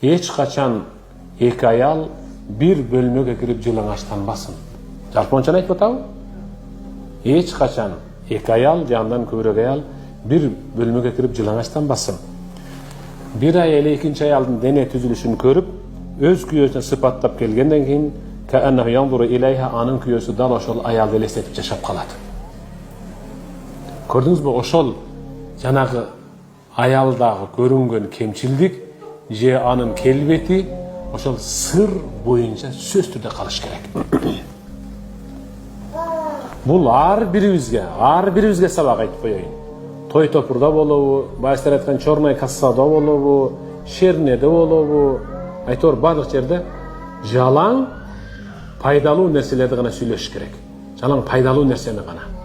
Eç kaçan iki ayal bir bölmege kirip жылаңаштанбасын. Жалпончаны айтып атабы? Eç kaçan iki ayal, jandan көбүрөөк ayal bir bölmege kirip жылаңаштанбасын. Bir ay ele ikinci ayalдын дене түзүлүшүн көрүп, өз күйөөсүн сыпаттап келгенден кийин кааннаху янзуру илейха, анын күйөөсү дал ошол аялды элестетип жашап калат. Көрдүңүзбү, ошол жанагы аялдагы көрүнгөн кемчилдик же анын келбети ошол сыр боюнча сөз түрдө калыш керек. Бул ар бирибизге сабак айтып коеюн. Той топурда болобу, байстар айткан чорный кассада болобу, шернеде болобу, айтор барлык жерде жалаң пайдалуу нерселерди гана сүйлөш керек. Жалаң пайдалуу нерсени гана.